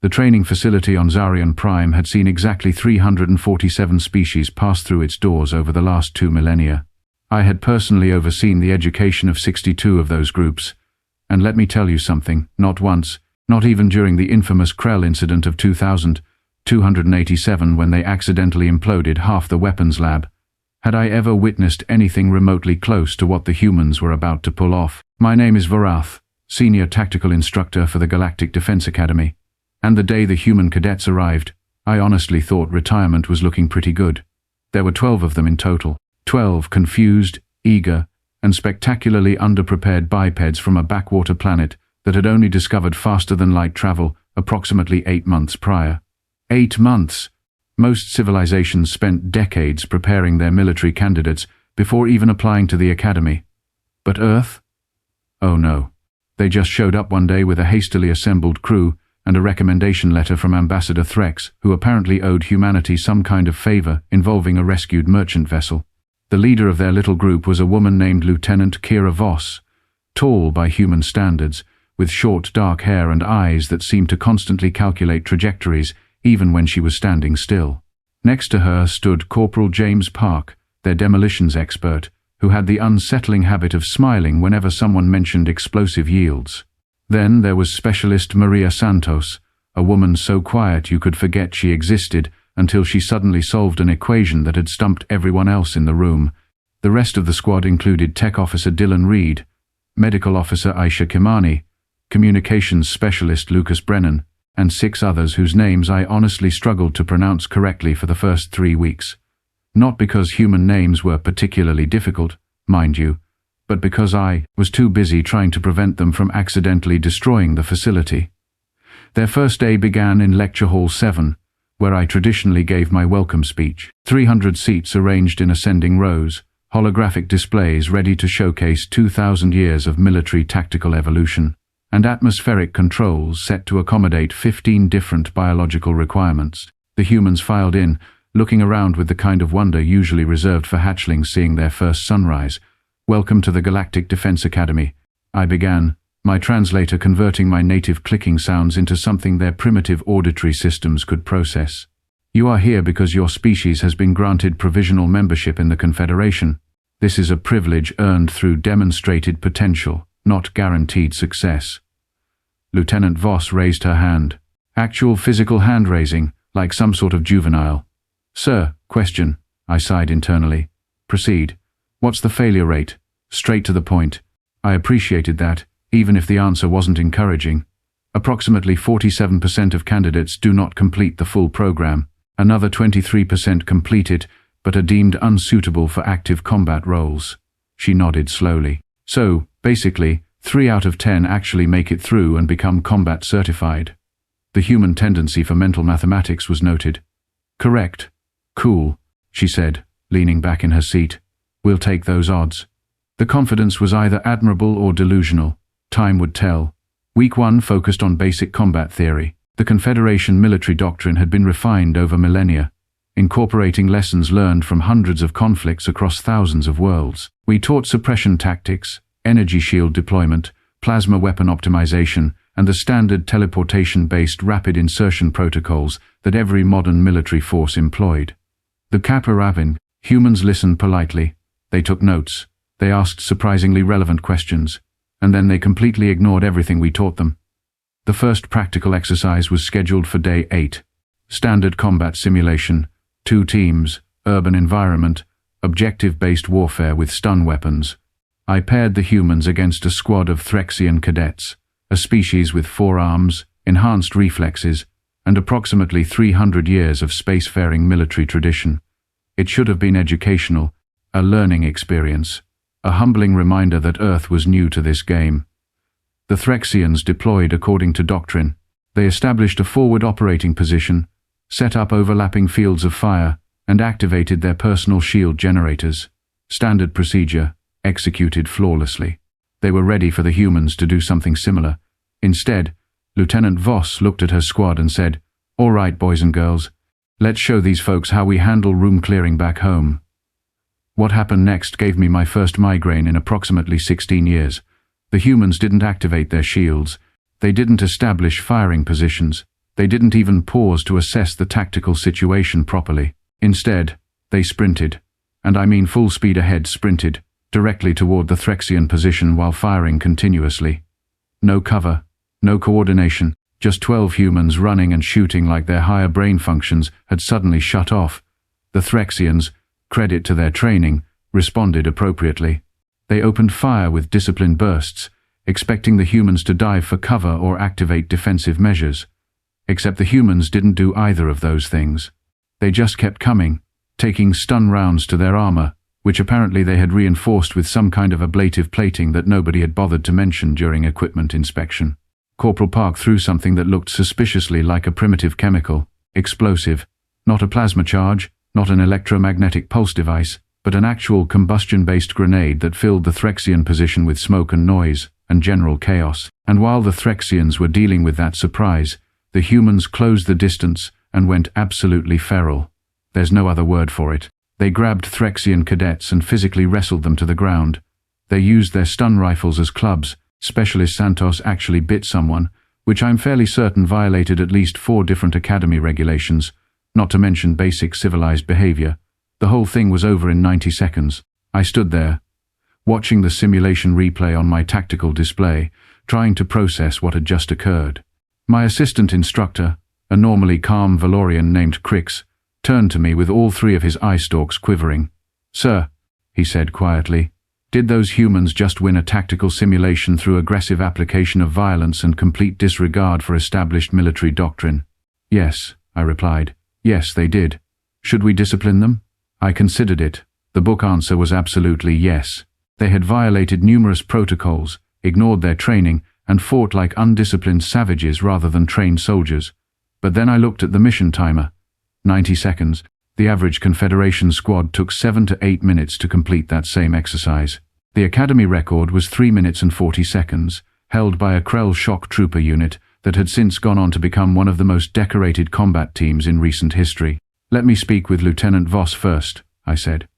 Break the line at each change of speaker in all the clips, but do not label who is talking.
The training facility on Zarian Prime had seen exactly 347 species pass through its doors over the last 2 millennia. I had personally overseen the education of 62 of those groups. And let me tell you something, not once, not even during the infamous Krell incident of 2287 when they accidentally imploded half the weapons lab, had I ever witnessed anything remotely close to what the humans were about to pull off. My name is Vorath, Senior Tactical Instructor for the Galactic Defense Academy, and the day the human cadets arrived, I honestly thought retirement was looking pretty good. There were 12 of them in total, 12 confused, eager, and spectacularly underprepared bipeds from a backwater planet that had only discovered faster-than-light travel approximately 8 months prior. 8 months! Most civilizations spent decades preparing their military candidates before even applying to the academy. But Earth? Oh no. They just showed up one day with a hastily assembled crew and a recommendation letter from Ambassador Threx, who apparently owed humanity some kind of favor involving a rescued merchant vessel. The leader of their little group was a woman named Lieutenant Kira Voss, tall by human standards, with short dark hair and eyes that seemed to constantly calculate trajectories even when she was standing still. Next to her stood Corporal James Park, their demolitions expert, who had the unsettling habit of smiling whenever someone mentioned explosive yields. Then there was Specialist Maria Santos, a woman so quiet you could forget she existed until she suddenly solved an equation that had stumped everyone else in the room. The rest of the squad included Tech Officer Dylan Reed, Medical Officer Aisha Kimani, Communications Specialist Lucas Brennan, and 6 others whose names I honestly struggled to pronounce correctly for the first 3 weeks. Not because human names were particularly difficult, mind you, but because I was too busy trying to prevent them from accidentally destroying the facility. Their first day began in Lecture Hall 7, where I traditionally gave my welcome speech. 300 seats arranged in ascending rows, holographic displays ready to showcase 2,000 years of military tactical evolution, and atmospheric controls set to accommodate 15 different biological requirements. The humans filed in, looking around with the kind of wonder usually reserved for hatchlings seeing their first sunrise. "Welcome to the Galactic Defense Academy," I began, my translator converting my native clicking sounds into something their primitive auditory systems could process. "You are here because your species has been granted provisional membership in the Confederation. This is a privilege earned through demonstrated potential, not guaranteed success." Lieutenant Voss raised her hand. Actual physical hand-raising, like some sort of juvenile. "Sir, question," I sighed internally. "Proceed. What's the failure rate?" Straight to the point. I appreciated that, even if the answer wasn't encouraging. Approximately 47% of candidates do not complete the full program. Another 23% complete it, but are deemed unsuitable for active combat roles. She nodded slowly. "So, basically, 3 out of 10 actually make it through and become combat certified." The human tendency for mental mathematics was noted. "Correct. Cool," she said, leaning back in her seat. "We'll take those odds." The confidence was either admirable or delusional. Time would tell. Week 1 focused on basic combat theory. The Confederation military doctrine had been refined over millennia, incorporating lessons learned from hundreds of conflicts across thousands of worlds. We taught suppression tactics, energy shield deployment, plasma weapon optimization, and the standard teleportation-based rapid insertion protocols that every modern military force employed. The Kapiravin, humans listened politely. They took notes. They asked surprisingly relevant questions, and then they completely ignored everything we taught them. The first practical exercise was scheduled for Day 8. Standard combat simulation, 2 teams, urban environment, objective-based warfare with stun weapons. I paired the humans against a squad of Threxian cadets, a species with 4 arms, enhanced reflexes, and approximately 300 years of spacefaring military tradition. It should have been educational, a learning experience, a humbling reminder that Earth was new to this game. The Threxians deployed according to doctrine. They established a forward operating position, set up overlapping fields of fire, and activated their personal shield generators. Standard procedure, executed flawlessly. They were ready for the humans to do something similar. Instead, Lieutenant Voss looked at her squad and said, "All right, boys and girls, let's show these folks how we handle room clearing back home." What happened next gave me my first migraine in approximately 16 years. The humans didn't activate their shields. They didn't establish firing positions. They didn't even pause to assess the tactical situation properly. Instead, they sprinted, and I mean full speed ahead sprinted, directly toward the Threxian position while firing continuously. No cover, no coordination, just 12 humans running and shooting like their higher brain functions had suddenly shut off. The Threxians, credit to their training, responded appropriately. They opened fire with disciplined bursts, expecting the humans to dive for cover or activate defensive measures. Except the humans didn't do either of those things. They just kept coming, taking stun rounds to their armor, which apparently they had reinforced with some kind of ablative plating that nobody had bothered to mention during equipment inspection. Corporal Park threw something that looked suspiciously like a primitive chemical, explosive, not a plasma charge, not an electromagnetic pulse device, but an actual combustion-based grenade that filled the Threxian position with smoke and noise, and general chaos. And while the Threxians were dealing with that surprise, the humans closed the distance and went absolutely feral. There's no other word for it. They grabbed Threxian cadets and physically wrestled them to the ground. They used their stun rifles as clubs. Specialist Santos actually bit someone, which I'm fairly certain violated at least 4 different academy regulations, not to mention basic civilized behavior. The whole thing was over in 90 seconds. I stood there, watching the simulation replay on my tactical display, trying to process what had just occurred. My assistant instructor, a normally calm Valorian named Crix, turned to me with all 3 of his eye stalks quivering. "Sir," he said quietly, "did those humans just win a tactical simulation through aggressive application of violence and complete disregard for established military doctrine?" "Yes," I replied. "Yes, they did. Should we discipline them?" I considered it. The book answer was absolutely yes. They had violated numerous protocols, ignored their training, and fought like undisciplined savages rather than trained soldiers. But then I looked at the mission timer. 90 seconds. The average Confederation squad took 7 to 8 minutes to complete that same exercise. The Academy record was 3 minutes and 40 seconds, held by a Krell shock trooper unit that had since gone on to become one of the most decorated combat teams in recent history. "Let me speak with Lieutenant Voss first," I said.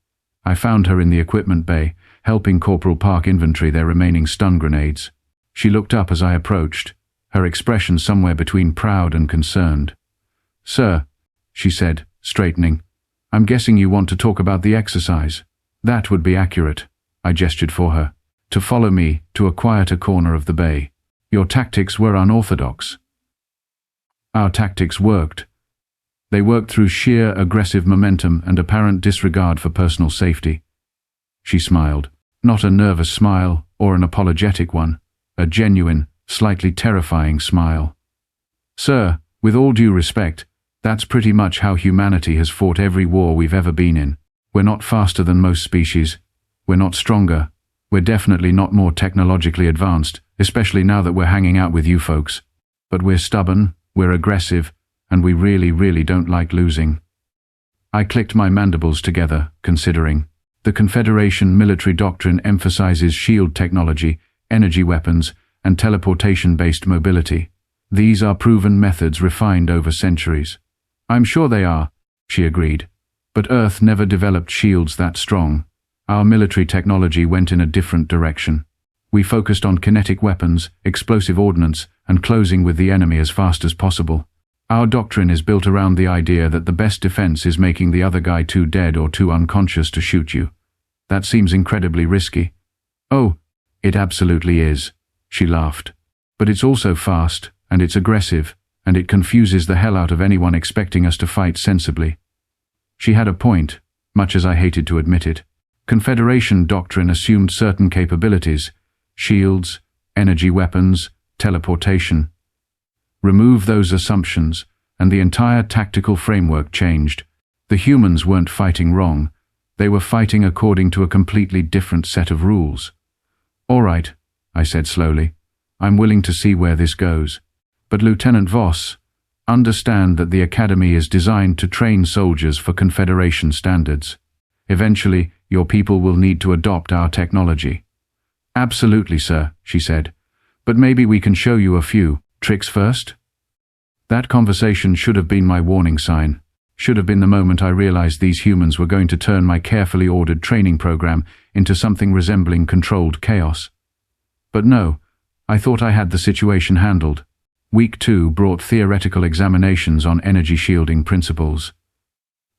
I found her in the equipment bay, helping Corporal Park inventory their remaining stun grenades. She looked up as I approached, her expression somewhere between proud and concerned. "Sir," she said, straightening, "I'm guessing you want to talk about the exercise." "That would be accurate," I gestured for her. "To follow me to a quieter corner of the bay. Your tactics were unorthodox." "Our tactics worked. They worked through sheer aggressive momentum and apparent disregard for personal safety." She smiled, not a nervous smile or an apologetic one, a genuine, slightly terrifying smile. "Sir, with all due respect, that's pretty much how humanity has fought every war we've ever been in. We're not faster than most species. We're not stronger. We're definitely not more technologically advanced, especially now that we're hanging out with you folks. But we're stubborn, we're aggressive, and we really don't like losing." I clicked my mandibles together, considering. The Confederation military doctrine emphasizes shield technology, energy weapons, and teleportation-based mobility. These are proven methods refined over centuries. "I'm sure they are," she agreed. "But Earth never developed shields that strong. Our military technology went in a different direction. We focused on kinetic weapons, explosive ordnance, and closing with the enemy as fast as possible. Our doctrine is built around the idea that the best defense is making the other guy too dead or too unconscious to shoot you. That seems incredibly risky." "Oh, it absolutely is," she laughed. "But it's also fast, and it's aggressive, and it confuses the hell out of anyone expecting us to fight sensibly." She had a point, much as I hated to admit it. Confederation doctrine assumed certain capabilities: shields, energy weapons, teleportation. Remove those assumptions, and the entire tactical framework changed. The humans weren't fighting wrong. They were fighting according to a completely different set of rules. "All right," I said slowly. "I'm willing to see where this goes. But Lieutenant Voss, understand that the Academy is designed to train soldiers for Confederation standards. Eventually, your people will need to adopt our technology." "Absolutely, sir," she said. "But maybe we can show you a few tricks first?" That conversation should have been my warning sign. Should have been the moment I realized these humans were going to turn my carefully ordered training program into something resembling controlled chaos. But no, I thought I had the situation handled. Week 2 brought theoretical examinations on energy shielding principles.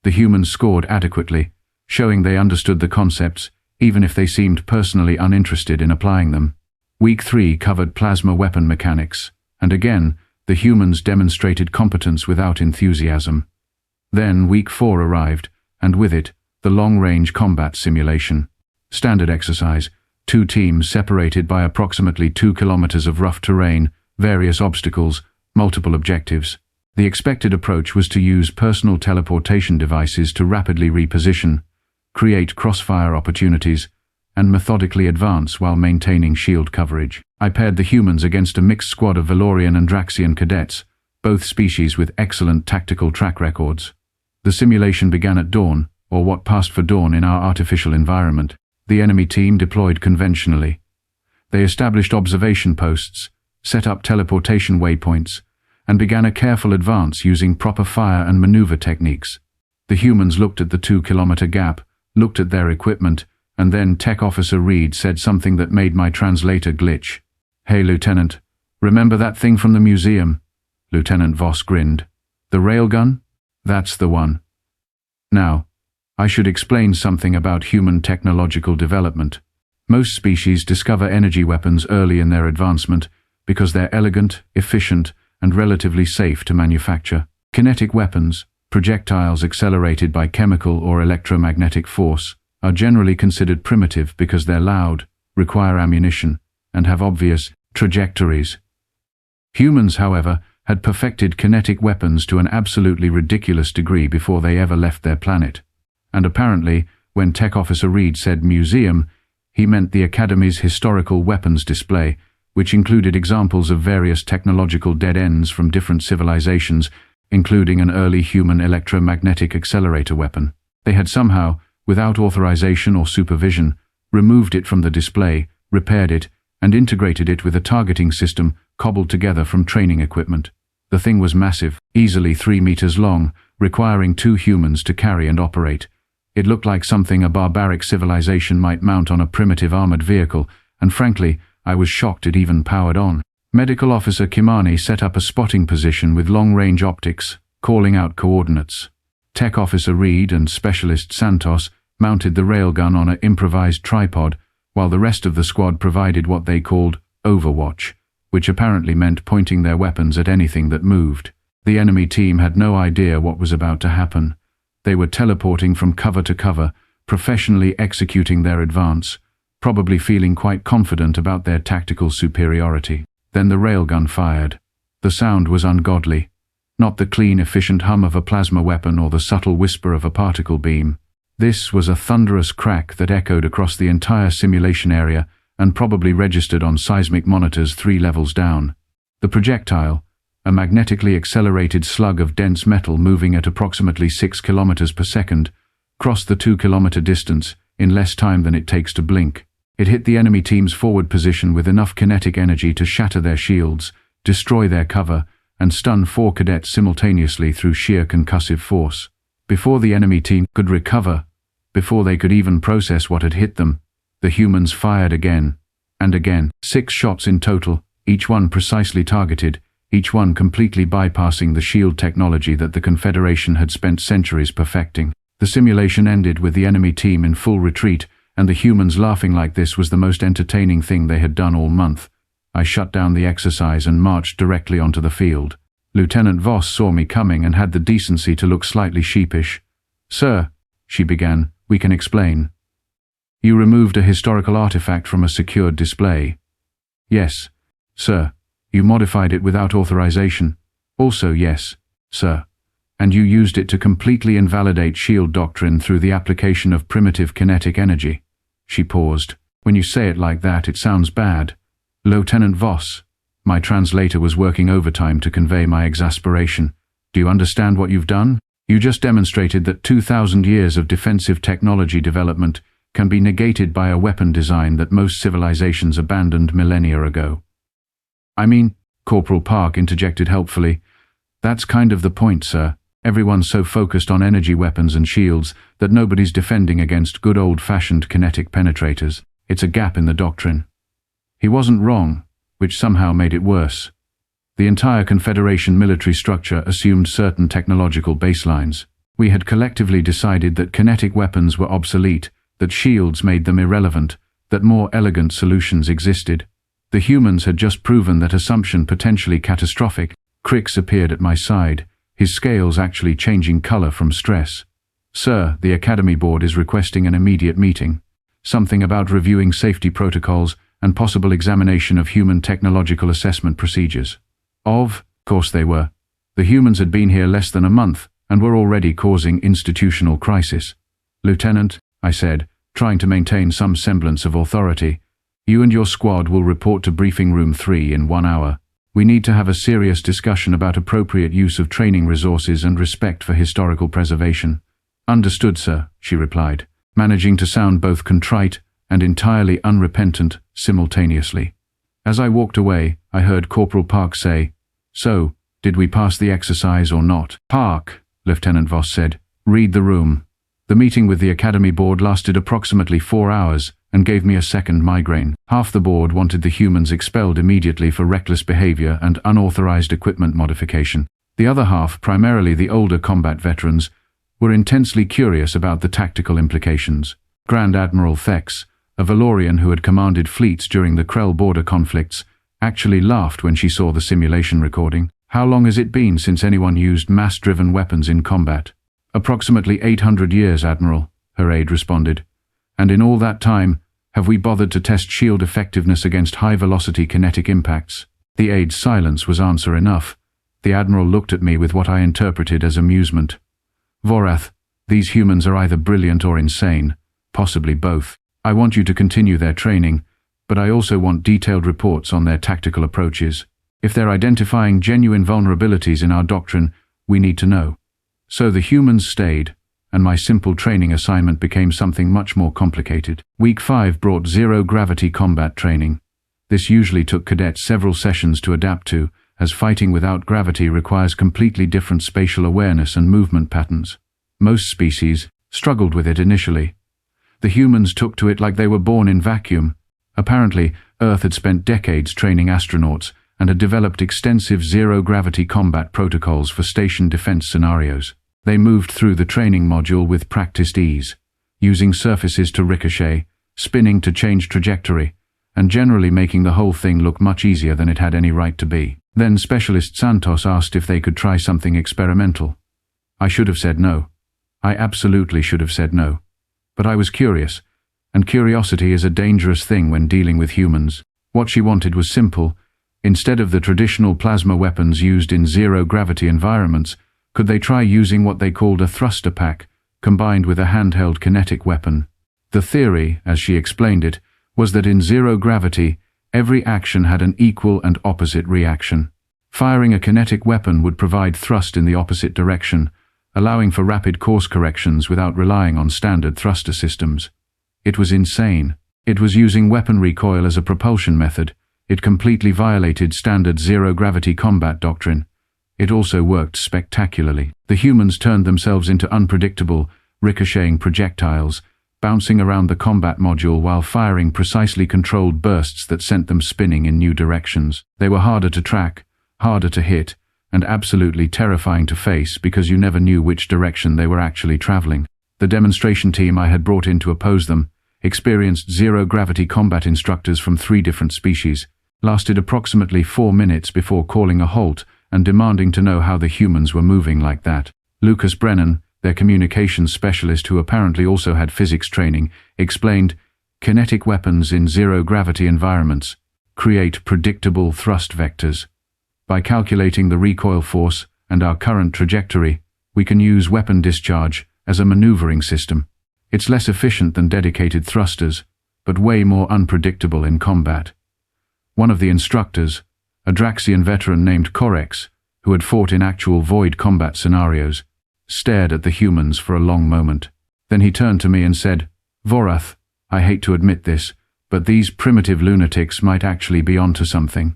The humans scored adequately, showing they understood the concepts, even if they seemed personally uninterested in applying them. Week 3 covered plasma weapon mechanics, and again, the humans demonstrated competence without enthusiasm. Then Week 4 arrived, and with it, the long-range combat simulation. Standard exercise, 2 teams separated by approximately 2 kilometers of rough terrain, various obstacles, multiple objectives. The expected approach was to use personal teleportation devices to rapidly reposition, create crossfire opportunities, and methodically advance while maintaining shield coverage. I paired the humans against a mixed squad of Valorian and Draxian cadets, both species with excellent tactical track records. The simulation began at dawn, or what passed for dawn in our artificial environment. The enemy team deployed conventionally. They established observation posts, set up teleportation waypoints, and began a careful advance using proper fire and maneuver techniques. The humans looked at the 2-kilometer gap, looked at their equipment, and then Tech Officer Reed said something that made my translator glitch. "Hey, Lieutenant, remember that thing from the museum?" Lieutenant Voss grinned. "The railgun? That's the one." Now, I should explain something about human technological development. Most species discover energy weapons early in their advancement because they're elegant, efficient, and relatively safe to manufacture. Kinetic weapons, projectiles accelerated by chemical or electromagnetic force, are generally considered primitive because they're loud, require ammunition, and have obvious trajectories. Humans, however, had perfected kinetic weapons to an absolutely ridiculous degree before they ever left their planet. And apparently, when Tech Officer Reed said museum, he meant the Academy's historical weapons display, which included examples of various technological dead ends from different civilizations, including an early human electromagnetic accelerator weapon. They had somehow, without authorization or supervision, removed it from the display, repaired it, and integrated it with a targeting system cobbled together from training equipment. The thing was massive, easily 3 meters long, requiring 2 humans to carry and operate. It looked like something a barbaric civilization might mount on a primitive armored vehicle, and frankly, I was shocked it even powered on. Medical Officer Kimani set up a spotting position with long-range optics, calling out coordinates. Tech Officer Reed and Specialist Santos mounted the railgun on an improvised tripod, while the rest of the squad provided what they called overwatch, which apparently meant pointing their weapons at anything that moved. The enemy team had no idea what was about to happen. They were teleporting from cover to cover, professionally executing their advance, probably feeling quite confident about their tactical superiority. Then the railgun fired. The sound was ungodly. Not the clean, efficient hum of a plasma weapon or the subtle whisper of a particle beam. This was a thunderous crack that echoed across the entire simulation area and probably registered on seismic monitors 3 levels down. The projectile, a magnetically accelerated slug of dense metal moving at approximately 6 kilometers per second, crossed the 2-kilometer distance in less time than it takes to blink. It hit the enemy team's forward position with enough kinetic energy to shatter their shields, destroy their cover, and stun 4 cadets simultaneously through sheer concussive force. Before the enemy team could recover, before they could even process what had hit them, the humans fired again and again. 6 shots in total, each one precisely targeted, each one completely bypassing the shield technology that the Confederation had spent centuries perfecting. The simulation ended with the enemy team in full retreat, and the humans laughing like this was the most entertaining thing they had done all month. I shut down the exercise and marched directly onto the field. Lieutenant Voss saw me coming and had the decency to look slightly sheepish. "Sir," she began, "we can explain." "You removed a historical artifact from a secured display." "Yes, sir." "You modified it without authorization." "Also yes, sir." "And you used it to completely invalidate shield doctrine through the application of primitive kinetic energy." She paused. "When you say it like that, it sounds bad." "Lieutenant Voss." My translator was working overtime to convey my exasperation. "Do you understand what you've done? You just demonstrated that 2,000 years of defensive technology development can be negated by a weapon design that most civilizations abandoned millennia ago." "I mean," Corporal Park interjected helpfully, "that's kind of the point, sir. Everyone's so focused on energy weapons and shields that nobody's defending against good old-fashioned kinetic penetrators. It's a gap in the doctrine." He wasn't wrong, which somehow made it worse. The entire Confederation military structure assumed certain technological baselines. We had collectively decided that kinetic weapons were obsolete, that shields made them irrelevant, that more elegant solutions existed. The humans had just proven that assumption potentially catastrophic. Crix appeared at my side, his scales actually changing color from stress. "Sir, the Academy Board is requesting an immediate meeting. Something about reviewing safety protocols and possible examination of human technological assessment procedures." Of course they were. The humans had been here less than a month and were already causing institutional crisis. "Lieutenant," I said, trying to maintain some semblance of authority, "you and your squad will report to Briefing Room 3 in 1 hour. We need to have a serious discussion about appropriate use of training resources and respect for historical preservation." "Understood, sir," she replied, managing to sound both contrite and entirely unrepentant simultaneously. As I walked away, I heard Corporal Park say, "So, did we pass the exercise or not?" "Park," Lieutenant Voss said, "read the room." The meeting with the Academy Board lasted approximately 4 hours and gave me a second migraine. Half the board wanted the humans expelled immediately for reckless behavior and unauthorized equipment modification. The other half, primarily the older combat veterans, were intensely curious about the tactical implications. Grand Admiral Thex, a Valorian who had commanded fleets during the Krell border conflicts, actually laughed when she saw the simulation recording. "How long has it been since anyone used mass-driven weapons in combat?" "Approximately 800 years, Admiral," her aide responded. "And in all that time, have we bothered to test shield effectiveness against high-velocity kinetic impacts?" The aide's silence was answer enough. The Admiral looked at me with what I interpreted as amusement. "Vorath, these humans are either brilliant or insane, possibly both. I want you to continue their training, but I also want detailed reports on their tactical approaches. If they're identifying genuine vulnerabilities in our doctrine, we need to know." So the humans stayed, and my simple training assignment became something much more complicated. Week 5 brought zero-gravity combat training. This usually took cadets several sessions to adapt to, as fighting without gravity requires completely different spatial awareness and movement patterns. Most species struggled with it initially. The humans took to it like they were born in vacuum. Apparently, Earth had spent decades training astronauts and had developed extensive zero-gravity combat protocols for station defense scenarios. They moved through the training module with practiced ease, using surfaces to ricochet, spinning to change trajectory, and generally making the whole thing look much easier than it had any right to be. Then Specialist Santos asked if they could try something experimental. I should have said no. I absolutely should have said no. But I was curious, and curiosity is a dangerous thing when dealing with humans. What she wanted was simple. Instead of the traditional plasma weapons used in zero-gravity environments, could they try using what they called a thruster pack, combined with a handheld kinetic weapon? The theory, as she explained it, was that in zero gravity, every action had an equal and opposite reaction. Firing a kinetic weapon would provide thrust in the opposite direction, allowing for rapid course corrections without relying on standard thruster systems. It was insane. It was using weapon recoil as a propulsion method. It completely violated standard zero-gravity combat doctrine. It also worked spectacularly. The humans turned themselves into unpredictable, ricocheting projectiles, bouncing around the combat module while firing precisely controlled bursts that sent them spinning in new directions. They were harder to track, harder to hit, and absolutely terrifying to face because you never knew which direction they were actually traveling. The demonstration team I had brought in to oppose them, experienced zero-gravity combat instructors from 3 different species, lasted approximately 4 minutes before calling a halt and demanding to know how the humans were moving like that. Lucas Brennan, their communications specialist who apparently also had physics training, explained, "Kinetic weapons in zero-gravity environments create predictable thrust vectors. By calculating the recoil force and our current trajectory, we can use weapon discharge as a maneuvering system. It's less efficient than dedicated thrusters, but way more unpredictable in combat." One of the instructors, a Draxian veteran named Corex, who had fought in actual void combat scenarios, stared at the humans for a long moment. Then he turned to me and said, "Vorath, I hate to admit this, but these primitive lunatics might actually be onto something."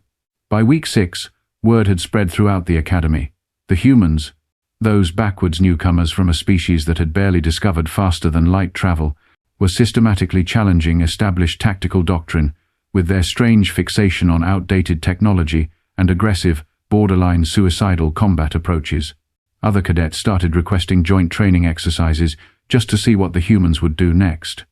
By week 6, word had spread throughout the academy. The humans, those backwards newcomers from a species that had barely discovered faster-than-light travel, were systematically challenging established tactical doctrine with their strange fixation on outdated technology and aggressive borderline suicidal combat approaches. Other cadets started requesting joint training exercises just to see what the humans would do next.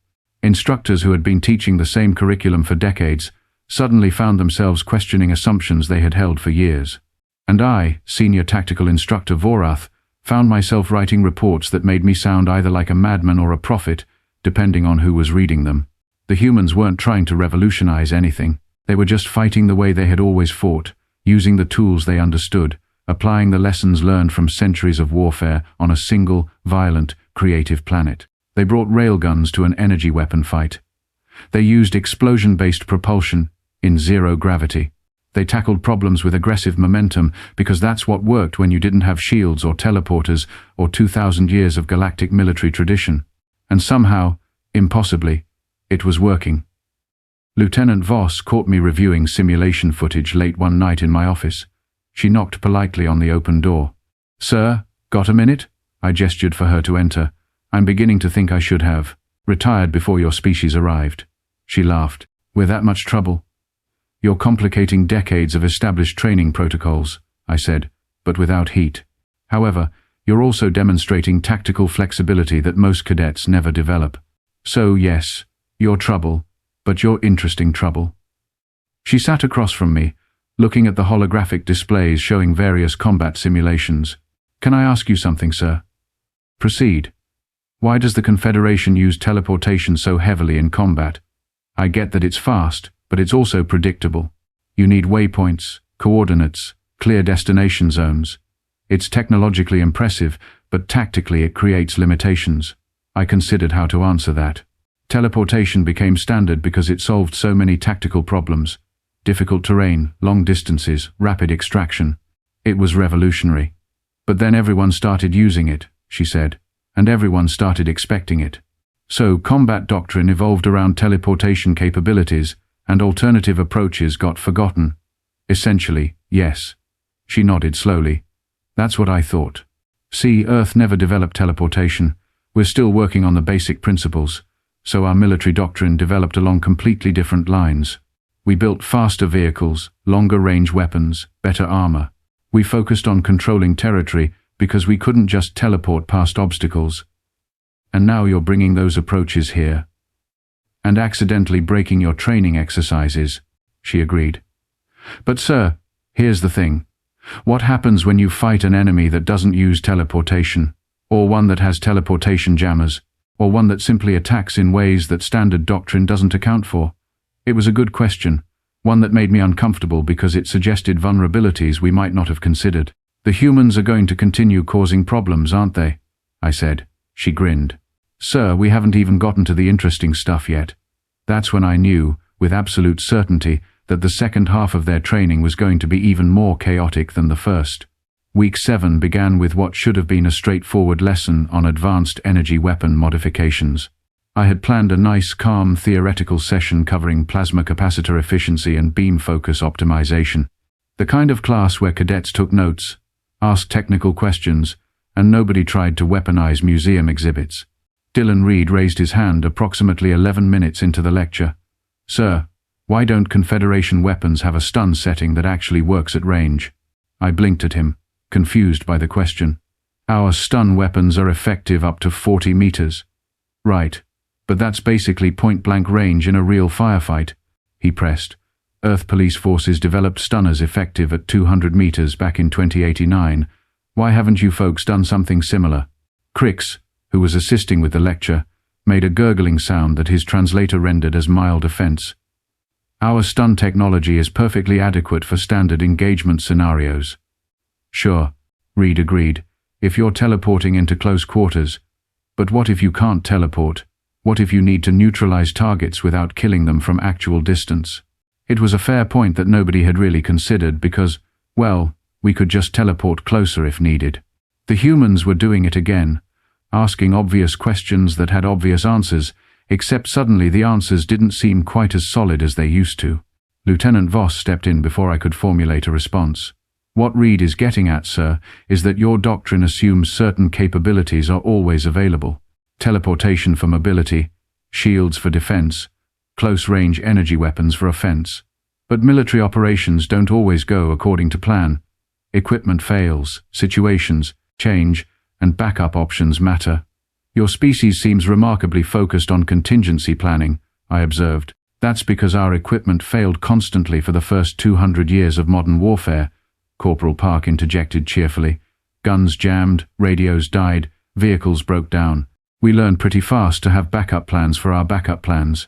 Instructors who had been teaching the same curriculum for decades suddenly found themselves questioning assumptions they had held for years. And I, Senior Tactical Instructor Vorath, found myself writing reports that made me sound either like a madman or a prophet, depending on who was reading them. The humans weren't trying to revolutionize anything. They were just fighting the way they had always fought, using the tools they understood, applying the lessons learned from centuries of warfare on a single, violent, creative planet. They brought railguns to an energy weapon fight. They used explosion-based propulsion in zero gravity. They tackled problems with aggressive momentum because that's what worked when you didn't have shields or teleporters or 2,000 years of galactic military tradition. And somehow, impossibly, it was working. Lieutenant Voss caught me reviewing simulation footage late one night in my office. She knocked politely on the open door. "Sir, got a minute?" I gestured for her to enter. "I'm beginning to think I should have retired before your species arrived." She laughed. "We're that much trouble?" "You're complicating decades of established training protocols," I said, but without heat. "However, you're also demonstrating tactical flexibility that most cadets never develop. So yes, you're trouble, but you're interesting trouble." She sat across from me, looking at the holographic displays showing various combat simulations. "Can I ask you something, sir?" "Proceed. Why does the Confederation use teleportation so heavily in combat? I get that it's fast, but it's also predictable. You need waypoints, coordinates, clear destination zones. It's technologically impressive, but tactically it creates limitations." I considered how to answer that. Teleportation became standard because it solved so many tactical problems. Difficult terrain, long distances, rapid extraction. It was revolutionary. "But then everyone started using it," she said, "and everyone started expecting it. So combat doctrine evolved around teleportation capabilities, and alternative approaches got forgotten." "Essentially, yes." She nodded slowly. "That's what I thought. See, Earth never developed teleportation. We're still working on the basic principles, so our military doctrine developed along completely different lines. We built faster vehicles, longer-range weapons, better armor. We focused on controlling territory because we couldn't just teleport past obstacles. And now you're bringing those approaches here. And accidentally breaking your training exercises," she agreed. "But sir, here's the thing. What happens when you fight an enemy that doesn't use teleportation, or one that has teleportation jammers, or one that simply attacks in ways that standard doctrine doesn't account for?" It was a good question, one that made me uncomfortable because it suggested vulnerabilities we might not have considered. "The humans are going to continue causing problems, aren't they?" I said. She grinned. "Sir, we haven't even gotten to the interesting stuff yet." That's when I knew, with absolute certainty, that the second half of their training was going to be even more chaotic than the first. Week 7 began with what should have been a straightforward lesson on advanced energy weapon modifications. I had planned a nice, calm, theoretical session covering plasma capacitor efficiency and beam focus optimization. The kind of class where cadets took notes, asked technical questions, and nobody tried to weaponize museum exhibits. Dylan Reed raised his hand approximately 11 minutes into the lecture. "Sir, why don't Confederation weapons have a stun setting that actually works at range?" I blinked at him, confused by the question. "Our stun weapons are effective up to 40 meters. "Right. But that's basically point-blank range in a real firefight," he pressed. "Earth police forces developed stunners effective at 200 meters back in 2089. Why haven't you folks done something similar?" Crix, who was assisting with the lecture, made a gurgling sound that his translator rendered as mild offense. "Our stun technology is perfectly adequate for standard engagement scenarios." "Sure," Reed agreed, "if you're teleporting into close quarters. But what if you can't teleport? What if you need to neutralize targets without killing them from actual distance?" It was a fair point that nobody had really considered because, well, we could just teleport closer if needed. The humans were doing it again, asking obvious questions that had obvious answers, except suddenly the answers didn't seem quite as solid as they used to. Lieutenant Voss stepped in before I could formulate a response. "What Reed is getting at, sir, is that your doctrine assumes certain capabilities are always available. Teleportation for mobility, shields for defense, close-range energy weapons for offense. But military operations don't always go according to plan. Equipment fails, situations change, and backup options matter. Your species seems remarkably focused on contingency planning, I observed. That's because our equipment failed constantly for the first 200 years of modern warfare, Corporal Park interjected cheerfully. Guns jammed, radios died, vehicles broke down. We learned pretty fast to have backup plans for our backup plans.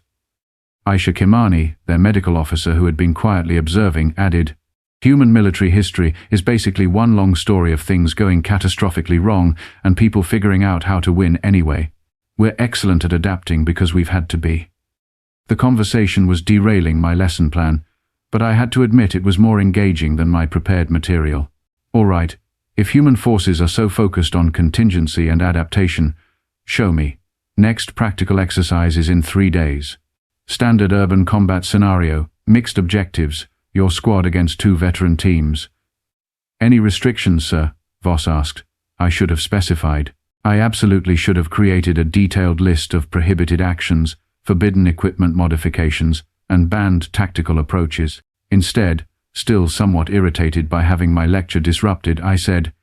Aisha Kimani, their medical officer who had been quietly observing, added, Human military history is basically one long story of things going catastrophically wrong and people figuring out how to win anyway. We're excellent at adapting because we've had to be. The conversation was derailing my lesson plan, but I had to admit it was more engaging than my prepared material. All right, if human forces are so focused on contingency and adaptation, show me. Next practical exercise is in 3 days. Standard urban combat scenario, mixed objectives, your squad against 2 veteran teams. Any restrictions, sir? Voss asked. I should have specified. I absolutely should have created a detailed list of prohibited actions, forbidden equipment modifications, and banned tactical approaches. Instead, still somewhat irritated by having my lecture disrupted, I said,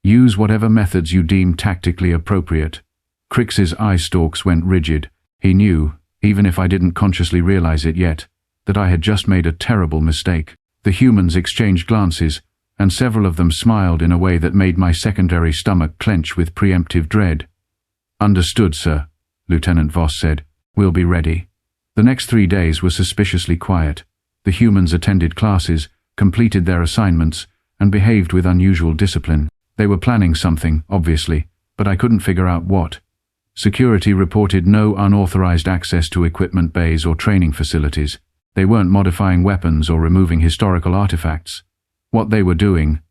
use whatever methods you deem tactically appropriate. Crix's eye stalks went rigid. He knew, even if I didn't consciously realize it yet, that I had just made a terrible mistake. The humans exchanged glances, and several of them smiled in a way that made my secondary stomach clench with preemptive dread. Understood, sir, Lieutenant Voss said. We'll be ready. The next 3 days were suspiciously quiet. The humans attended classes, completed their assignments, and behaved with unusual discipline. They were planning something, obviously, but I couldn't figure out what. Security reported no unauthorized access to equipment bays or training facilities. They weren't modifying weapons or removing historical artifacts. What they were doing,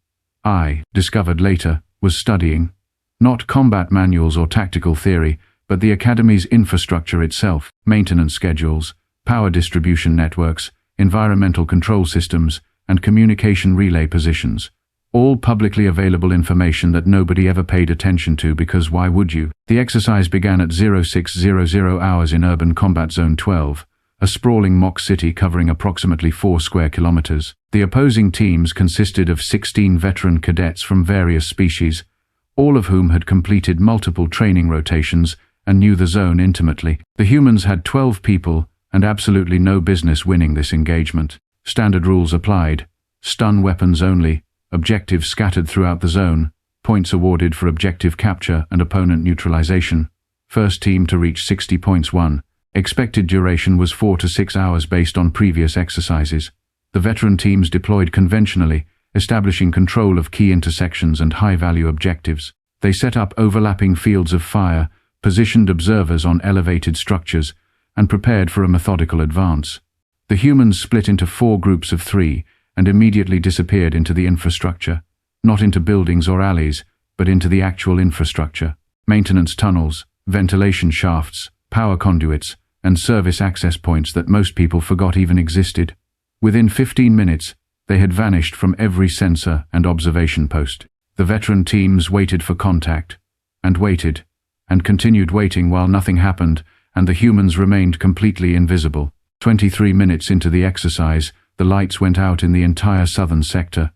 I discovered later, was studying. Not combat manuals or tactical theory, but the Academy's infrastructure itself, maintenance schedules, power distribution networks, environmental control systems, and communication relay positions. All publicly available information that nobody ever paid attention to because why would you? The exercise began at 0600 hours in Urban Combat Zone 12. A sprawling mock city covering approximately 4 square kilometers. The opposing teams consisted of 16 veteran cadets from various species, all of whom had completed multiple training rotations and knew the zone intimately. The humans had 12 people and absolutely no business winning this engagement. Standard rules applied. Stun weapons only, objectives scattered throughout the zone, points awarded for objective capture and opponent neutralization. First team to reach 60 points won. Expected duration was 4 to 6 hours based on previous exercises. The veteran teams deployed conventionally, establishing control of key intersections and high-value objectives. They set up overlapping fields of fire, positioned observers on elevated structures, and prepared for a methodical advance. The humans split into 4 groups of 3 and immediately disappeared into the infrastructure, not into buildings or alleys, but into the actual infrastructure. Maintenance tunnels, ventilation shafts, power conduits, and service access points that most people forgot even existed. Within 15 minutes, they had vanished from every sensor and observation post. The veteran teams waited for contact, and continued waiting while nothing happened, and the humans remained completely invisible. 23 minutes into the exercise, the lights went out in the entire southern sector.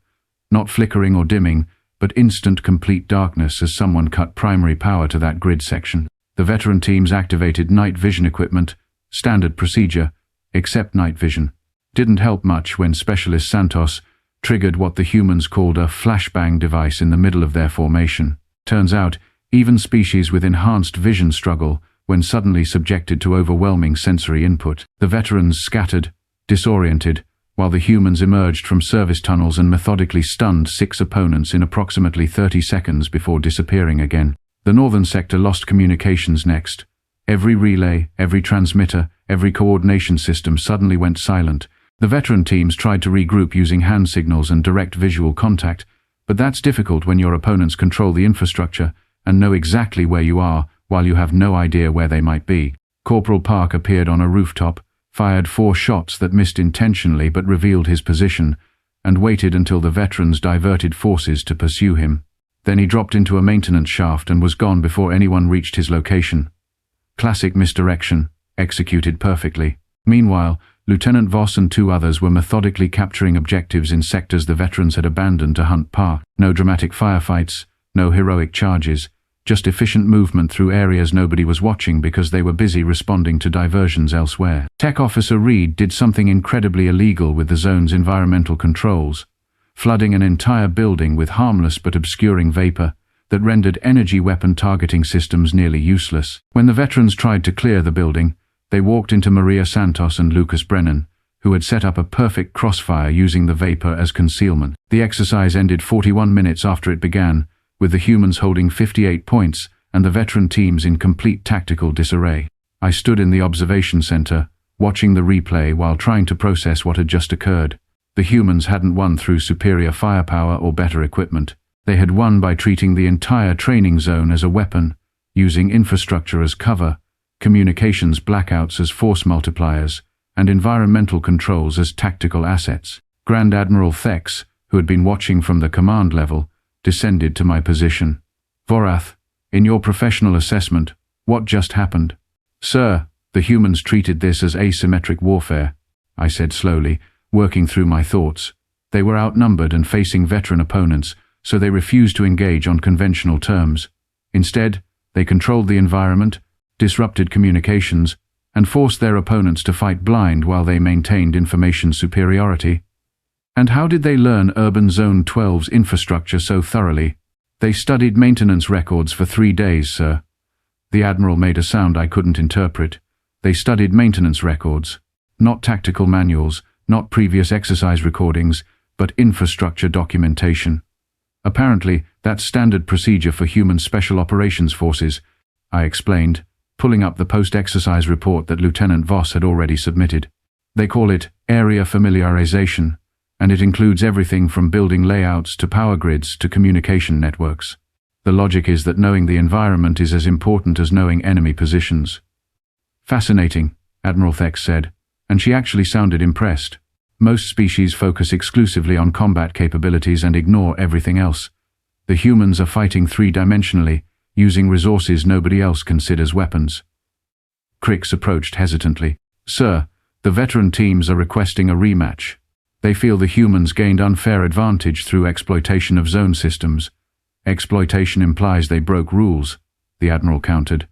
Not flickering or dimming, but instant complete darkness as someone cut primary power to that grid section. The veteran teams activated night vision equipment, standard procedure, except night vision. Didn't help much when Specialist Santos triggered what the humans called a flashbang device in the middle of their formation. Turns out, even species with enhanced vision struggle when suddenly subjected to overwhelming sensory input. The veterans scattered, disoriented, while the humans emerged from service tunnels and methodically stunned 6 opponents in approximately 30 seconds before disappearing again. The northern sector lost communications next. Every relay, every transmitter, every coordination system suddenly went silent. The veteran teams tried to regroup using hand signals and direct visual contact, but that's difficult when your opponents control the infrastructure and know exactly where you are while you have no idea where they might be. Corporal Park appeared on a rooftop, fired 4 shots that missed intentionally but revealed his position, and waited until the veterans diverted forces to pursue him. Then he dropped into a maintenance shaft and was gone before anyone reached his location. Classic misdirection, executed perfectly. Meanwhile, Lieutenant Voss and 2 others were methodically capturing objectives in sectors the veterans had abandoned to hunt park. No dramatic firefights, no heroic charges, just efficient movement through areas nobody was watching because they were busy responding to diversions elsewhere. Tech Officer Reed did something incredibly illegal with the zone's environmental controls, flooding an entire building with harmless but obscuring vapor that rendered energy weapon targeting systems nearly useless. When the veterans tried to clear the building, they walked into Maria Santos and Lucas Brennan, who had set up a perfect crossfire using the vapor as concealment. The exercise ended 41 minutes after it began, with the humans holding 58 points and the veteran teams in complete tactical disarray. I stood in the observation center, watching the replay while trying to process what had just occurred. The humans hadn't won through superior firepower or better equipment. They had won by treating the entire training zone as a weapon, using infrastructure as cover, communications blackouts as force multipliers, and environmental controls as tactical assets. Grand Admiral Thex, who had been watching from the command level, descended to my position. Vorath, in your professional assessment, what just happened? Sir, the humans treated this as asymmetric warfare, I said slowly, working through my thoughts. They were outnumbered and facing veteran opponents, so they refused to engage on conventional terms. Instead, they controlled the environment, disrupted communications, and forced their opponents to fight blind while they maintained information superiority. And how did they learn Urban Zone 12's infrastructure so thoroughly? They studied maintenance records for 3 days, sir. The Admiral made a sound I couldn't interpret. They studied maintenance records. Not tactical manuals, not previous exercise recordings, but infrastructure documentation. Apparently, that's standard procedure for human special operations forces, I explained, pulling up the post-exercise report that Lieutenant Voss had already submitted. They call it area familiarization, and it includes everything from building layouts to power grids to communication networks. The logic is that knowing the environment is as important as knowing enemy positions. Fascinating, Admiral Thex said, and she actually sounded impressed. Most species focus exclusively on combat capabilities and ignore everything else. The humans are fighting 3-dimensionally, using resources nobody else considers weapons. Crix approached hesitantly. Sir, the veteran teams are requesting a rematch. They feel the humans gained unfair advantage through exploitation of zone systems. Exploitation implies they broke rules, the Admiral countered.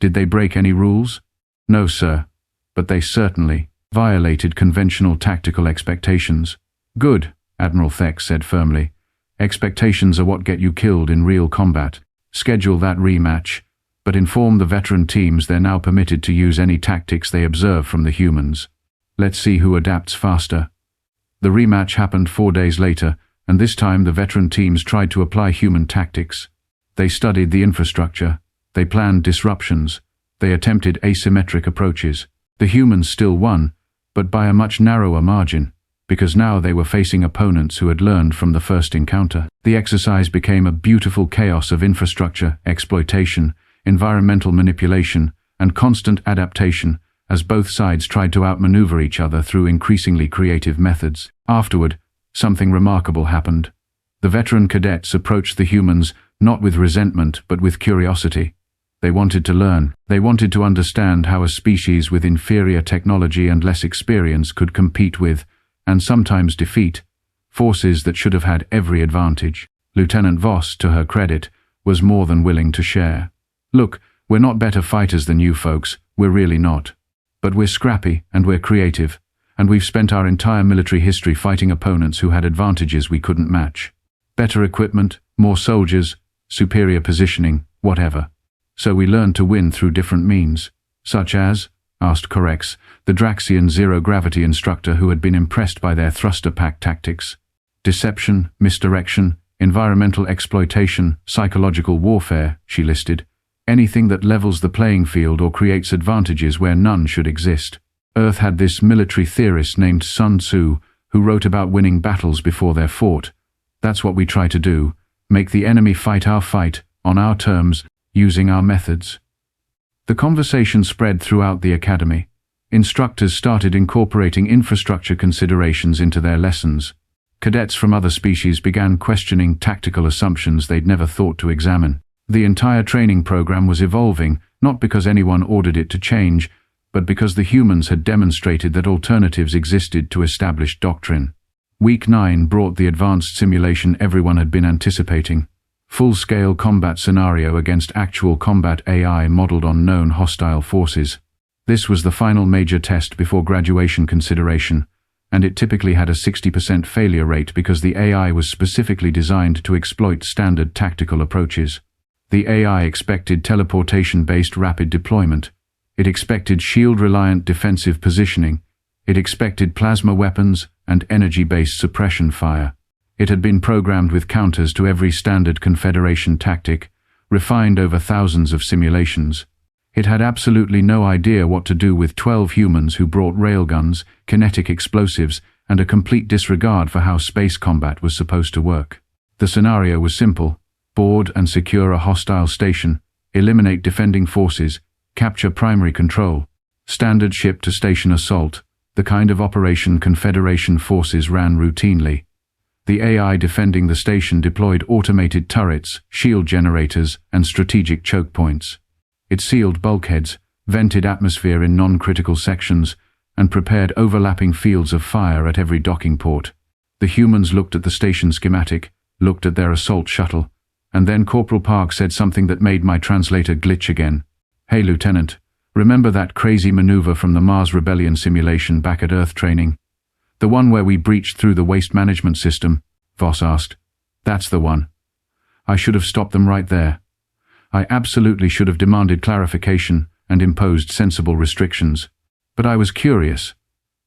Did they break any rules? No, sir, but they certainly violated conventional tactical expectations. Good, Admiral Thex said firmly. Expectations are what get you killed in real combat. Schedule that rematch, but inform the veteran teams they're now permitted to use any tactics they observe from the humans. Let's see who adapts faster. The rematch happened 4 days later, and this time the veteran teams tried to apply human tactics. They studied the infrastructure, they planned disruptions, they attempted asymmetric approaches. The humans still won, but by a much narrower margin, because now they were facing opponents who had learned from the first encounter. The exercise became a beautiful chaos of infrastructure, exploitation, environmental manipulation, and constant adaptation, as both sides tried to outmaneuver each other through increasingly creative methods. Afterward, something remarkable happened. The veteran cadets approached the humans not with resentment but with curiosity. They wanted to learn. They wanted to understand how a species with inferior technology and less experience could compete with, and sometimes defeat, forces that should have had every advantage. Lieutenant Voss, to her credit, was more than willing to share. Look, we're not better fighters than you folks, we're really not. But we're scrappy and we're creative, and we've spent our entire military history fighting opponents who had advantages we couldn't match. Better equipment, more soldiers, superior positioning, whatever. So we learned to win through different means, such as, asked Corex, the Draxian zero-gravity instructor who had been impressed by their thruster pack tactics. Deception, misdirection, environmental exploitation, psychological warfare, she listed. Anything that levels the playing field or creates advantages where none should exist. Earth had this military theorist named Sun Tzu, who wrote about winning battles before they're fought. That's what we try to do, make the enemy fight our fight, on our terms, using our methods. The conversation spread throughout the academy. Instructors started incorporating infrastructure considerations into their lessons. Cadets from other species began questioning tactical assumptions they'd never thought to examine. The entire training program was evolving, not because anyone ordered it to change, but because the humans had demonstrated that alternatives existed to established doctrine. Week 9 brought the advanced simulation everyone had been anticipating. Full-scale combat scenario against actual combat AI modeled on known hostile forces. This was the final major test before graduation consideration, and it typically had a 60% failure rate because the AI was specifically designed to exploit standard tactical approaches. The AI expected teleportation-based rapid deployment. It expected shield-reliant defensive positioning. It expected plasma weapons and energy-based suppression fire. It had been programmed with counters to every standard Confederation tactic, refined over thousands of simulations. It had absolutely no idea what to do with 12 humans who brought railguns, kinetic explosives, and a complete disregard for how space combat was supposed to work. The scenario was simple: board and secure a hostile station, eliminate defending forces, capture primary control. Standard ship-to-station assault, the kind of operation Confederation forces ran routinely. The AI defending the station deployed automated turrets, shield generators, and strategic choke points. It sealed bulkheads, vented atmosphere in non-critical sections, and prepared overlapping fields of fire at every docking port. The humans looked at the station schematic, looked at their assault shuttle, and then Corporal Park said something that made my translator glitch again. "Hey, Lieutenant, remember that crazy maneuver from the Mars Rebellion simulation back at Earth training? The one where we breached through the waste management system?" Voss asked. "That's the one. I should have stopped them right there. I absolutely should have demanded clarification and imposed sensible restrictions. But I was curious,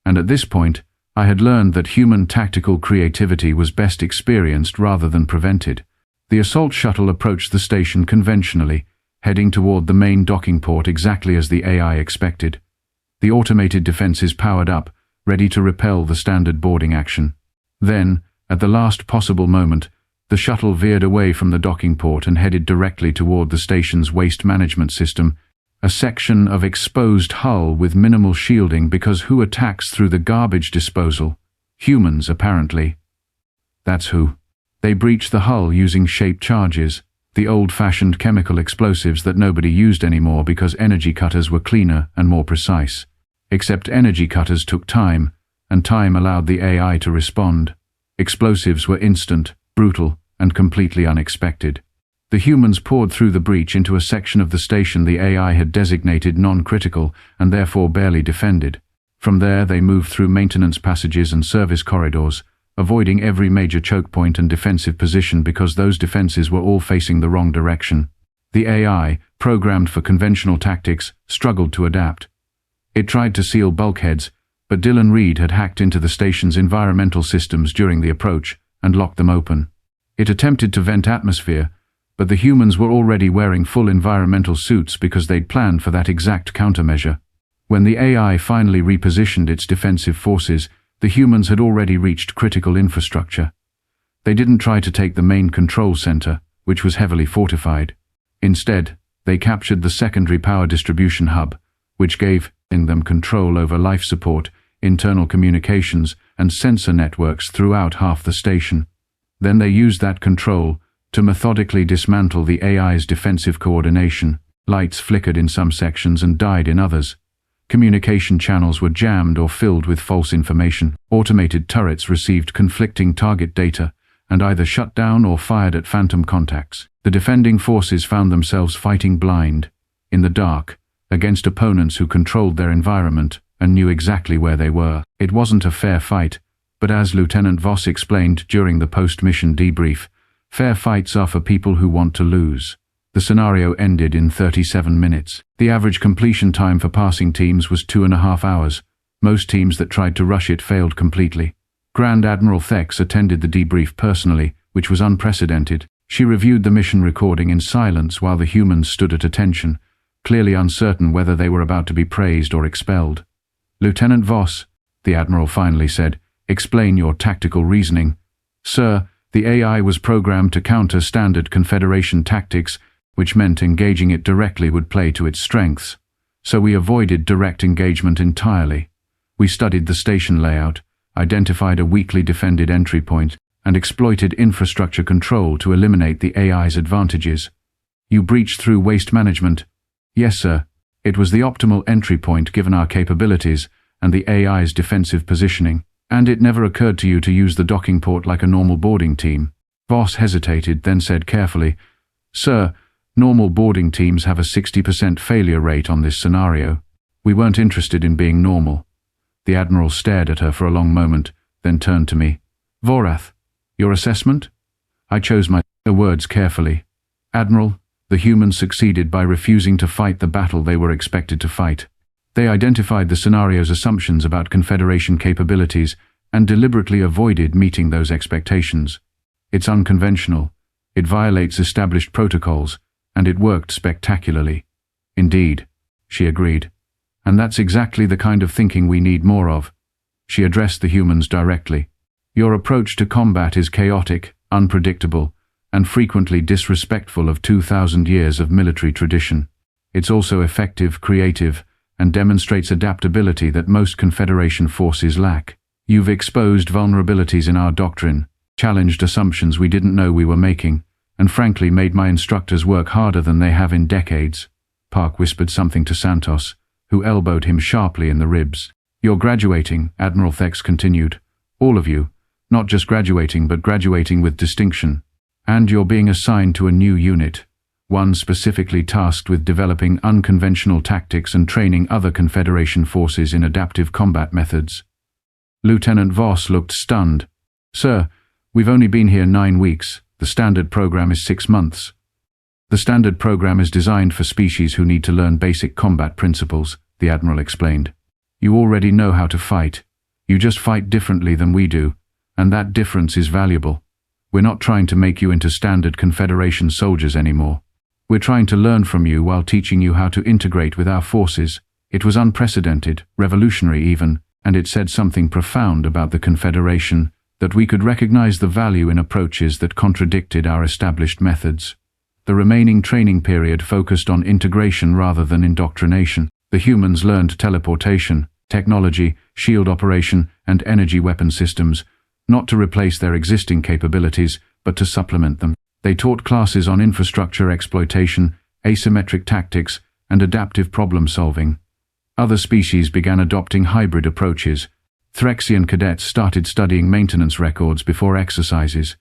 and at this point, I had learned that human tactical creativity was best experienced rather than prevented. The assault shuttle approached the station conventionally, heading toward the main docking port exactly as the AI expected. The automated defenses powered up, ready to repel the standard boarding action. Then, at the last possible moment, the shuttle veered away from the docking port and headed directly toward the station's waste management system, a section of exposed hull with minimal shielding because who attacks through the garbage disposal? Humans, apparently. That's who. They breached the hull using shaped charges, the old-fashioned chemical explosives that nobody used anymore because energy cutters were cleaner and more precise. Except energy cutters took time, and time allowed the AI to respond. Explosives were instant, brutal, and completely unexpected. The humans poured through the breach into a section of the station the AI had designated non-critical and therefore barely defended. From there they moved through maintenance passages and service corridors, avoiding every major choke point and defensive position because those defenses were all facing the wrong direction. The AI, programmed for conventional tactics, struggled to adapt. It tried to seal bulkheads, but Dylan Reed had hacked into the station's environmental systems during the approach and locked them open. It attempted to vent atmosphere, but the humans were already wearing full environmental suits because they'd planned for that exact countermeasure. When the AI finally repositioned its defensive forces, the humans had already reached critical infrastructure. They didn't try to take the main control center, which was heavily fortified. Instead, they captured the secondary power distribution hub, which gave them control over life support, internal communications, and sensor networks throughout half the station. Then they used that control to methodically dismantle the AI's defensive coordination. Lights flickered in some sections and died in others. Communication channels were jammed or filled with false information. Automated turrets received conflicting target data and either shut down or fired at phantom contacts. The defending forces found themselves fighting blind, in the dark, against opponents who controlled their environment and knew exactly where they were. It wasn't a fair fight, but as Lieutenant Voss explained during the post-mission debrief, fair fights are for people who want to lose. The scenario ended in 37 minutes. The average completion time for passing teams was 2.5 hours. Most teams that tried to rush it failed completely. Grand Admiral Thex attended the debrief personally, which was unprecedented. She reviewed the mission recording in silence while the humans stood at attention, clearly uncertain whether they were about to be praised or expelled. "Lieutenant Voss," the Admiral finally said, "explain your tactical reasoning." "Sir, the AI was programmed to counter standard Confederation tactics, which meant engaging it directly would play to its strengths. So we avoided direct engagement entirely. We studied the station layout, identified a weakly defended entry point, and exploited infrastructure control to eliminate the AI's advantages." "You breached through waste management?" "Yes, sir. It was the optimal entry point given our capabilities and the AI's defensive positioning. And it never occurred to you to use the docking port like a normal boarding team. Voss hesitated, then said carefully, "Sir, normal boarding teams have a 60% failure rate on this scenario. We weren't interested in being normal." The Admiral stared at her for a long moment, then turned to me. "Vorath, your assessment?" I chose my words carefully. "Admiral, the humans succeeded by refusing to fight the battle they were expected to fight. They identified the scenario's assumptions about Confederation capabilities and deliberately avoided meeting those expectations. It's unconventional, it violates established protocols, and it worked spectacularly." "Indeed," she agreed. "And that's exactly the kind of thinking we need more of." She addressed the humans directly. "Your approach to combat is chaotic, unpredictable, and frequently disrespectful of 2,000 years of military tradition. It's also effective, creative, and demonstrates adaptability that most Confederation forces lack. You've exposed vulnerabilities in our doctrine, challenged assumptions we didn't know we were making, and frankly made my instructors work harder than they have in decades." Park whispered something to Santos, who elbowed him sharply in the ribs. "You're graduating," Admiral Thex continued. "All of you. Not just graduating, but graduating with distinction. And you're being assigned to a new unit, one specifically tasked with developing unconventional tactics and training other Confederation forces in adaptive combat methods." Lieutenant Voss looked stunned. "Sir, we've only been here 9 weeks. The standard program is 6 months." "The standard program is designed for species who need to learn basic combat principles," the Admiral explained. "You already know how to fight. You just fight differently than we do, and that difference is valuable. We're not trying to make you into standard Confederation soldiers anymore. We're trying to learn from you while teaching you how to integrate with our forces." It was unprecedented, revolutionary even, and it said something profound about the Confederation, that we could recognize the value in approaches that contradicted our established methods. The remaining training period focused on integration rather than indoctrination. The humans learned teleportation, technology, shield operation, and energy weapon systems, not to replace their existing capabilities, but to supplement them. They taught classes on infrastructure exploitation, asymmetric tactics, and adaptive problem-solving. Other species began adopting hybrid approaches. Threxian cadets started studying maintenance records before exercises.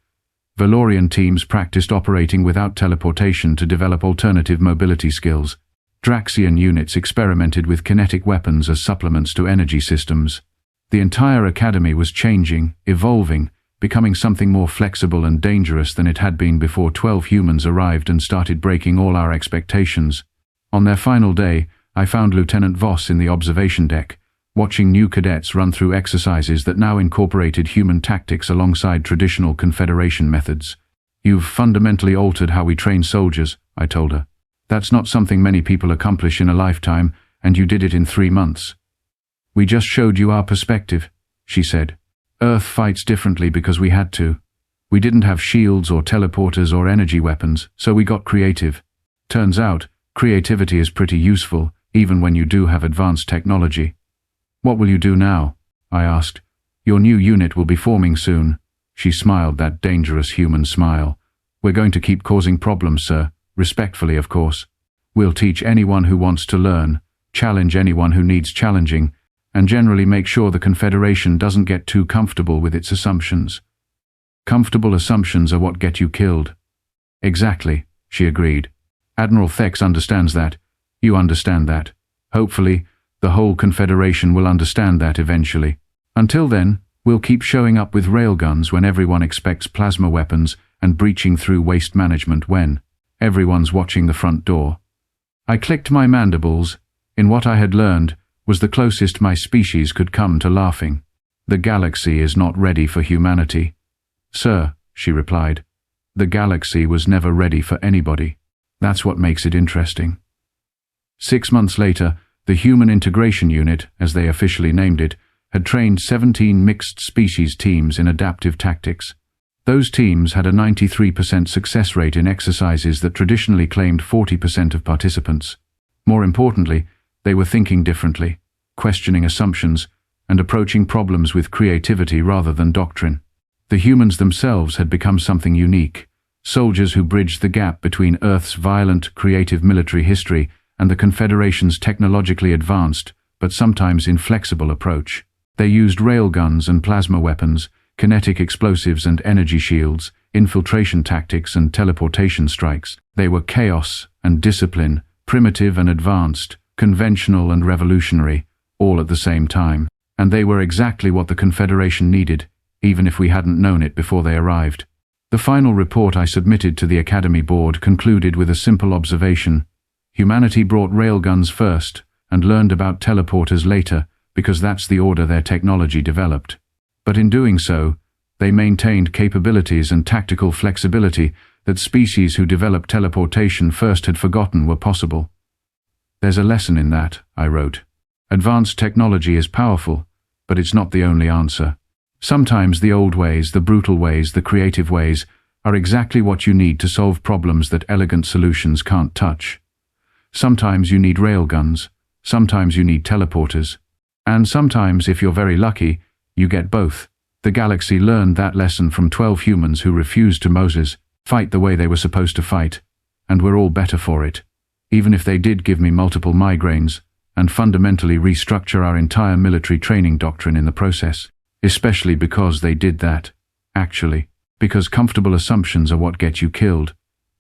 Valorian teams practiced operating without teleportation to develop alternative mobility skills. Draxian units experimented with kinetic weapons as supplements to energy systems. The entire academy was changing, evolving, becoming something more flexible and dangerous than it had been before 12 humans arrived and started breaking all our expectations. On their final day, I found Lieutenant Voss in the observation deck, watching new cadets run through exercises that now incorporated human tactics alongside traditional Confederation methods. "You've fundamentally altered how we train soldiers," I told her. "That's not something many people accomplish in a lifetime, and you did it in 3 months." "We just showed you our perspective," she said. "Earth fights differently because we had to. We didn't have shields or teleporters or energy weapons, so we got creative. Turns out, creativity is pretty useful, even when you do have advanced technology." "What will you do now?" I asked. "Your new unit will be forming soon." She smiled that dangerous human smile. "We're going to keep causing problems, sir. Respectfully, of course. We'll teach anyone who wants to learn, challenge anyone who needs challenging, and generally make sure the Confederation doesn't get too comfortable with its assumptions." "Comfortable assumptions are what get you killed." "Exactly," she agreed. "Admiral Thex understands that. You understand that. Hopefully, the whole Confederation will understand that eventually. Until then, we'll keep showing up with railguns when everyone expects plasma weapons and breaching through waste management when everyone's watching the front door." I clicked my mandibles. In what I had learned was the closest my species could come to laughing. "The galaxy is not ready for humanity." "Sir," she replied, "the galaxy was never ready for anybody. That's what makes it interesting." 6 months later, the Human Integration Unit, as they officially named it, had trained 17 mixed species teams in adaptive tactics. Those teams had a 93% success rate in exercises that traditionally claimed 40% of participants. More importantly, they were thinking differently, questioning assumptions, and approaching problems with creativity rather than doctrine. The humans themselves had become something unique, soldiers who bridged the gap between Earth's violent, creative military history and the Confederation's technologically advanced, but sometimes inflexible approach. They used railguns and plasma weapons, kinetic explosives and energy shields, infiltration tactics and teleportation strikes. They were chaos and discipline, primitive and advanced, conventional and revolutionary, all at the same time. And they were exactly what the Confederation needed, even if we hadn't known it before they arrived. The final report I submitted to the Academy Board concluded with a simple observation. Humanity brought railguns first and learned about teleporters later, because that's the order their technology developed. But in doing so, they maintained capabilities and tactical flexibility that species who developed teleportation first had forgotten were possible. There's a lesson in that, I wrote. Advanced technology is powerful, but it's not the only answer. Sometimes the old ways, the brutal ways, the creative ways, are exactly what you need to solve problems that elegant solutions can't touch. Sometimes you need railguns, sometimes you need teleporters, and sometimes, if you're very lucky, you get both. The galaxy learned that lesson from 12 humans who refused to fight the way they were supposed to fight, and we're all better for it, even if they did give me multiple migraines and fundamentally restructure our entire military training doctrine in the process. Especially because they did that, actually, because comfortable assumptions are what get you killed,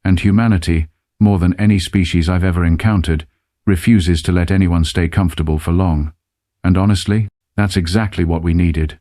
and humanity, more than any species I've ever encountered, refuses to let anyone stay comfortable for long. And honestly, that's exactly what we needed.